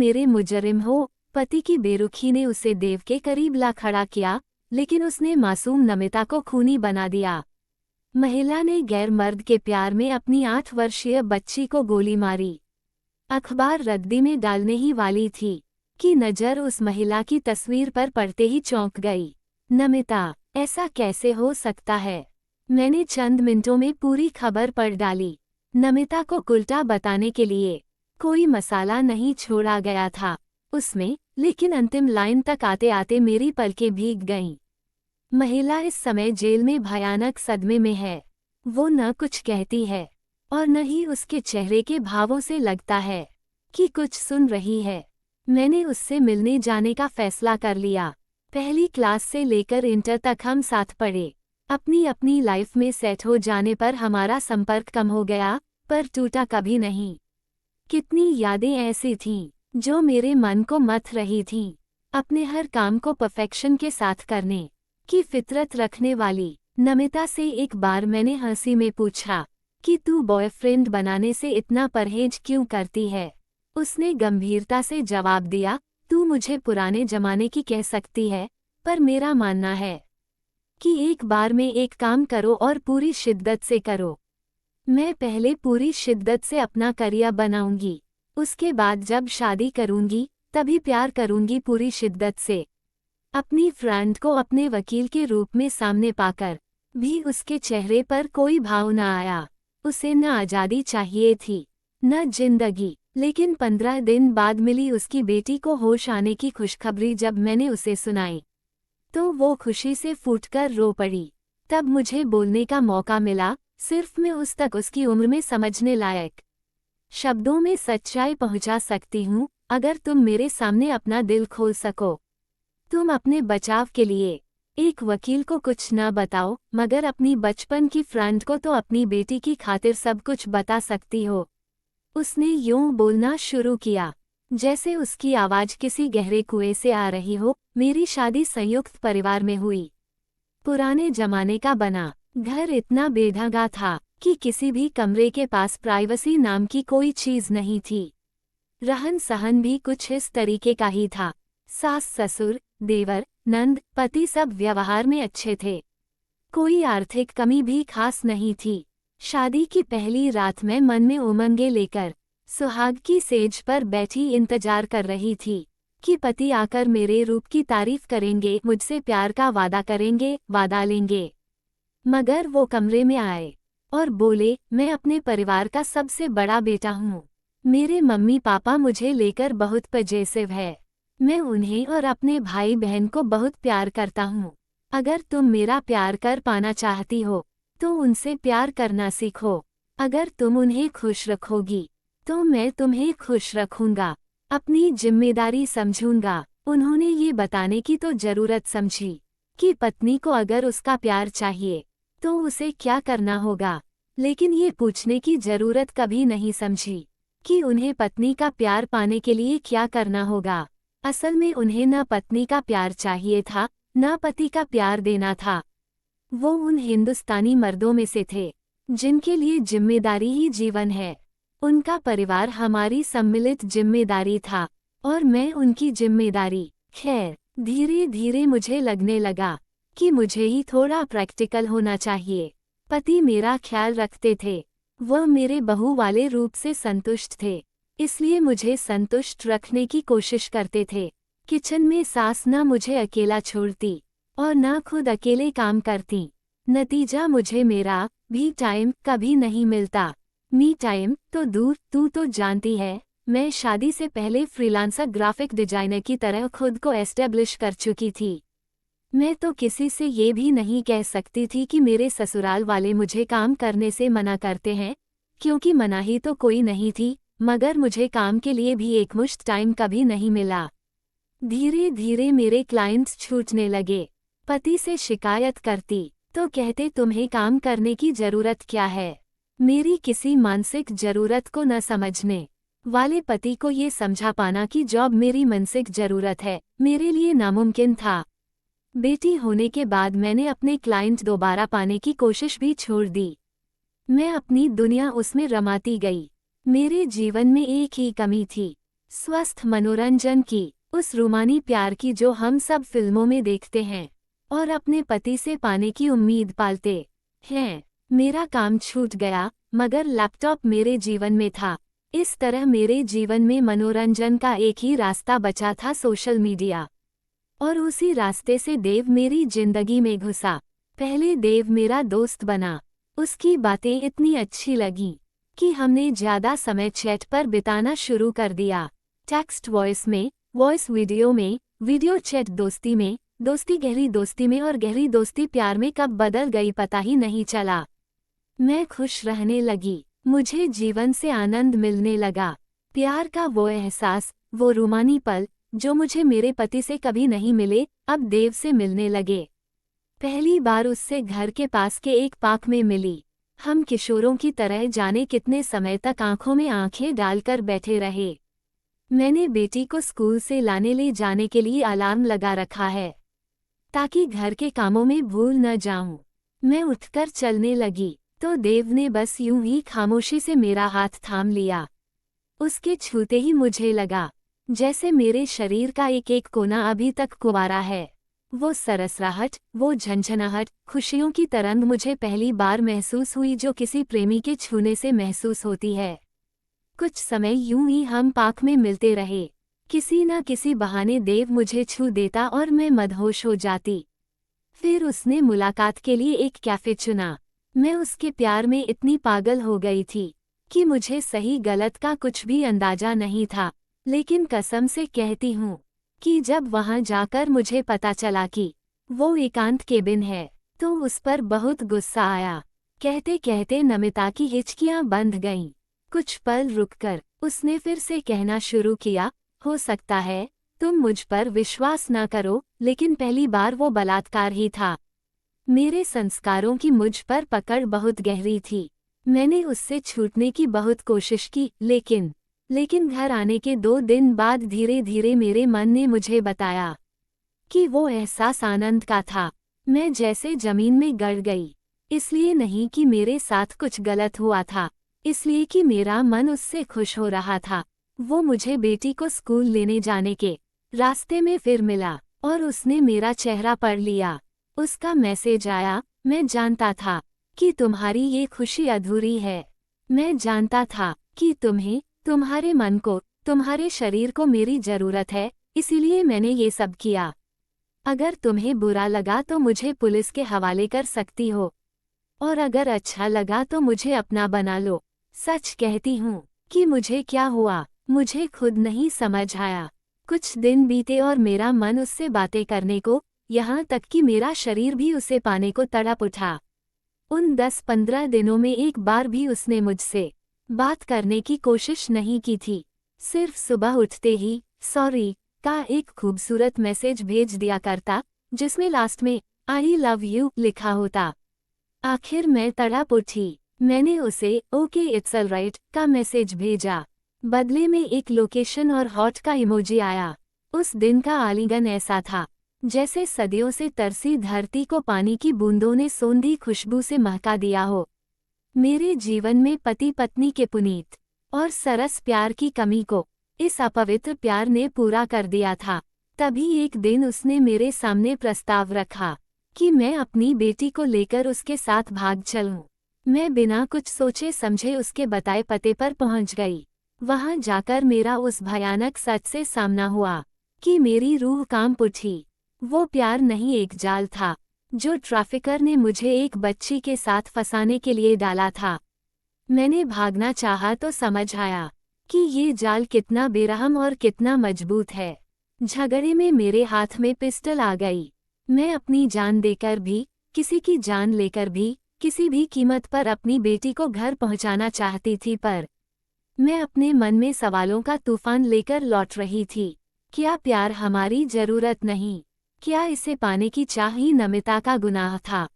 मेरे मुजरिम हो। पति की बेरुखी ने उसे देव के करीब ला खड़ा किया, लेकिन उसने मासूम नमिता को खूनी बना दिया। महिला ने गैर मर्द के प्यार में अपनी 8 वर्षीय बच्ची को गोली मारी। अखबार रद्दी में डालने ही वाली थी कि नजर उस महिला की तस्वीर पर पड़ते ही चौंक गई। नमिता, ऐसा कैसे हो सकता है? मैंने चंद मिनटों में पूरी खबर पढ़ डाली। नमिता को उल्टा बताने के लिए कोई मसाला नहीं छोड़ा गया था उसमें, लेकिन अंतिम लाइन तक आते आते मेरी पलकें भीग गईं। महिला इस समय जेल में भयानक सदमे में है। वो न कुछ कहती है और न ही उसके चेहरे के भावों से लगता है कि कुछ सुन रही है। मैंने उससे मिलने जाने का फैसला कर लिया। पहली क्लास से लेकर इंटर तक हम साथ पढ़े। अपनी अपनी लाइफ में सेट हो जाने पर हमारा संपर्क कम हो गया, पर टूटा कभी नहीं। कितनी यादें ऐसी थीं जो मेरे मन को मथ रही थीं। अपने हर काम को परफेक्शन के साथ करने की फितरत रखने वाली नमिता से एक बार मैंने हंसी में पूछा कि तू बॉयफ्रेंड बनाने से इतना परहेज क्यों करती है? उसने गंभीरता से जवाब दिया, तू मुझे पुराने जमाने की कह सकती है, पर मेरा मानना है कि एक बार में एक काम करो और पूरी शिद्दत से करो। मैं पहले पूरी शिद्दत से अपना करियर बनाऊंगी, उसके बाद जब शादी करूंगी तभी प्यार करूंगी पूरी शिद्दत से। अपनी फ्रेंड को अपने वकील के रूप में सामने पाकर भी उसके चेहरे पर कोई भाव न आया। उसे न आज़ादी चाहिए थी न जिंदगी। लेकिन 15 दिन बाद मिली उसकी बेटी को होश आने की खुशखबरी जब मैंने उसे सुनाई, तो वो खुशी से फूटकर रो पड़ी। तब मुझे बोलने का मौका मिला, सिर्फ मैं उस तक उसकी उम्र में समझने लायक शब्दों में सच्चाई पहुंचा सकती हूँ, अगर तुम मेरे सामने अपना दिल खोल सको। तुम अपने बचाव के लिए एक वकील को कुछ न बताओ, मगर अपनी बचपन की फ्रेंड को तो अपनी बेटी की खातिर सब कुछ बता सकती हो। उसने यूं बोलना शुरू किया जैसे उसकी आवाज किसी गहरे कुएं से आ रही हो। मेरी शादी संयुक्त परिवार में हुई। पुराने जमाने का बना घर इतना बेढंगा था कि किसी भी कमरे के पास प्राइवेसी नाम की कोई चीज नहीं थी। रहन सहन भी कुछ इस तरीके का ही था। सास ससुर, देवर, नंद, पति सब व्यवहार में अच्छे थे। कोई आर्थिक कमी भी खास नहीं थी। शादी की पहली रात में मन में उमंगे लेकर सुहाग की सेज पर बैठी इंतजार कर रही थी कि पति आकर मेरे रूप की तारीफ करेंगे, मुझसे प्यार का वादा करेंगे, वादा लेंगे। मगर वो कमरे में आए और बोले, मैं अपने परिवार का सबसे बड़ा बेटा हूँ। मेरे मम्मी पापा मुझे लेकर बहुत पजेसिव है। मैं उन्हें और अपने भाई बहन को बहुत प्यार करता हूँ। अगर तुम मेरा प्यार कर पाना चाहती हो तो उनसे प्यार करना सीखो। अगर तुम उन्हें खुश रखोगी तो मैं तुम्हें खुश रखूंगा, अपनी जिम्मेदारी समझूंगा। उन्होंने ये बताने की तो जरूरत समझी कि पत्नी को अगर उसका प्यार चाहिए तो उसे क्या करना होगा, लेकिन ये पूछने की जरूरत कभी नहीं समझी कि उन्हें पत्नी का प्यार पाने के लिए क्या करना होगा। असल में उन्हें न पत्नी का प्यार चाहिए था, न पति का प्यार देना था। वो उन हिंदुस्तानी मर्दों में से थे जिनके लिए जिम्मेदारी ही जीवन है। उनका परिवार हमारी सम्मिलित जिम्मेदारी था और मैं उनकी जिम्मेदारी। खैर, धीरे धीरे मुझे लगने लगा कि मुझे ही थोड़ा प्रैक्टिकल होना चाहिए। पति मेरा ख्याल रखते थे, वह मेरे बहू वाले रूप से संतुष्ट थे, इसलिए मुझे संतुष्ट रखने की कोशिश करते थे। किचन में सास न मुझे अकेला छोड़ती और न खुद अकेले काम करती। नतीजा, मुझे मेरा भी टाइम कभी नहीं मिलता। मी टाइम तो दूर, तू तो जानती है, मैं शादी से पहले फ्रीलांसर ग्राफिक डिजाइनर की तरह खुद को एस्टेब्लिश कर चुकी थी। मैं तो किसी से ये भी नहीं कह सकती थी कि मेरे ससुराल वाले मुझे काम करने से मना करते हैं, क्योंकि मनाही तो कोई नहीं थी, मगर मुझे काम के लिए भी एकमुश्त टाइम कभी नहीं मिला। धीरे धीरे मेरे क्लाइंट्स छूटने लगे। पति से शिकायत करती तो कहते, तुम्हें काम करने की जरूरत क्या है। मेरी किसी मानसिक जरूरत को न समझने वाले पति को ये समझा पाना कि जॉब मेरी मानसिक जरूरत है, मेरे लिए नामुमकिन था। बेटी होने के बाद मैंने अपने क्लाइंट दोबारा पाने की कोशिश भी छोड़ दी। मैं अपनी दुनिया उसमें रमाती गई। मेरे जीवन में एक ही कमी थी स्वस्थ मनोरंजन की, उस रूमानी प्यार की जो हम सब फिल्मों में देखते हैं और अपने पति से पाने की उम्मीद पालते हैं। मेरा काम छूट गया, मगर लैपटॉप मेरे जीवन में था। इस तरह मेरे जीवन में मनोरंजन का एक ही रास्ता बचा था, सोशल मीडिया। और उसी रास्ते से देव मेरी जिंदगी में घुसा। पहले देव मेरा दोस्त बना। उसकी बातें इतनी अच्छी लगी कि हमने ज्यादा समय चैट पर बिताना शुरू कर दिया। टेक्स्ट वॉइस में, वॉइस वीडियो में, वीडियो चैट दोस्ती में, दोस्ती गहरी दोस्ती में और गहरी दोस्ती प्यार में कब बदल गई पता ही नहीं चला। मैं खुश रहने लगी। मुझे जीवन से आनंद मिलने लगा। प्यार का वो एहसास, वो रूमानी पल जो मुझे मेरे पति से कभी नहीं मिले, अब देव से मिलने लगे। पहली बार उससे घर के पास के एक पार्क में मिली। हम किशोरों की तरह जाने कितने समय तक आंखों में आंखें डालकर बैठे रहे। मैंने बेटी को स्कूल से लाने ले जाने के लिए अलार्म लगा रखा है ताकि घर के कामों में भूल न जाऊं। मैं उठकर चलने लगी तो देव ने बस यूं ही खामोशी से मेरा हाथ थाम लिया। उसके छूते ही मुझे लगा जैसे मेरे शरीर का एक एक कोना अभी तक कुंवारा है। वो सरसराहट, वो झंझनाहट, खुशियों की तरंग मुझे पहली बार महसूस हुई जो किसी प्रेमी के छूने से महसूस होती है। कुछ समय यूं ही हम पार्क में मिलते रहे। किसी न किसी बहाने देव मुझे छू देता और मैं मदहोश हो जाती। फिर उसने मुलाकात के लिए एक कैफे चुना। मैं उसके प्यार में इतनी पागल हो गई थी कि मुझे सही गलत का कुछ भी अंदाजा नहीं था। लेकिन कसम से कहती हूँ कि जब वहां जाकर मुझे पता चला कि वो एकांत केबिन है, तो उस पर बहुत गुस्सा आया। कहते कहते नमिता की हिचकियां बंध गईं। कुछ पल रुककर उसने फिर से कहना शुरू किया, हो सकता है तुम मुझ पर विश्वास न करो, लेकिन पहली बार वो बलात्कार ही था। मेरे संस्कारों की मुझ पर पकड़ बहुत गहरी थी। मैंने उससे छूटने की बहुत कोशिश की, लेकिन घर आने के 2 दिन बाद धीरे धीरे मेरे मन ने मुझे बताया कि वो एहसास आनंद का था। मैं जैसे जमीन में गड़ गई। इसलिए नहीं कि मेरे साथ कुछ गलत हुआ था, इसलिए कि मेरा मन उससे खुश हो रहा था। वो मुझे बेटी को स्कूल लेने जाने के रास्ते में फिर मिला और उसने मेरा चेहरा पढ़ लिया। उसका मैसेज आया, मैं जानता था कि तुम्हारी ये खुशी अधूरी है। मैं जानता था कि तुम्हें, तुम्हारे मन को, तुम्हारे शरीर को मेरी जरूरत है, इसीलिए मैंने ये सब किया। अगर तुम्हें बुरा लगा तो मुझे पुलिस के हवाले कर सकती हो, और अगर अच्छा लगा तो मुझे अपना बना लो। सच कहती हूँ कि मुझे क्या हुआ, मुझे खुद नहीं समझ आया। कुछ दिन बीते और मेरा मन उससे बातें करने को, यहाँ तक कि मेरा शरीर भी उसे पाने को तड़प उठा। उन 10-15 दिनों में एक बार भी उसने मुझसे बात करने की कोशिश नहीं की थी। सिर्फ सुबह उठते ही सॉरी का एक खूबसूरत मैसेज भेज दिया करता, जिसमें लास्ट में आई लव यू लिखा होता। आखिर मैं तड़प उठी। मैंने उसे ओके इट्स ऑलराइट का मैसेज भेजा। बदले में एक लोकेशन और हॉट का इमोजी आया। उस दिन का आलिंगन ऐसा था जैसे सदियों से तरसी धरती को पानी की बूंदों ने सोंधी खुशबू से महका दिया हो। मेरे जीवन में पति पत्नी के पुनीत और सरस प्यार की कमी को इस अपवित्र प्यार ने पूरा कर दिया था। तभी एक दिन उसने मेरे सामने प्रस्ताव रखा कि मैं अपनी बेटी को लेकर उसके साथ भाग चलूं। मैं बिना कुछ सोचे समझे उसके बताए पते पर पहुंच गई। वहां जाकर मेरा उस भयानक सच से सामना हुआ कि मेरी रूह कांप उठी। वो प्यार नहीं, एक जाल था जो ट्रैफिकर ने मुझे एक बच्ची के साथ फंसाने के लिए डाला था। मैंने भागना चाहा तो समझ आया कि ये जाल कितना बेरहम और कितना मजबूत है। झगड़े में मेरे हाथ में पिस्टल आ गई। मैं अपनी जान देकर भी, किसी की जान लेकर भी, किसी भी कीमत पर अपनी बेटी को घर पहुंचाना चाहती थी, पर मैं अपने मन में सवालों का तूफान लेकर लौट रही थी। क्या प्यार हमारी जरूरत नहीं? क्या इसे पाने की चाह ही नमिता का गुनाह था?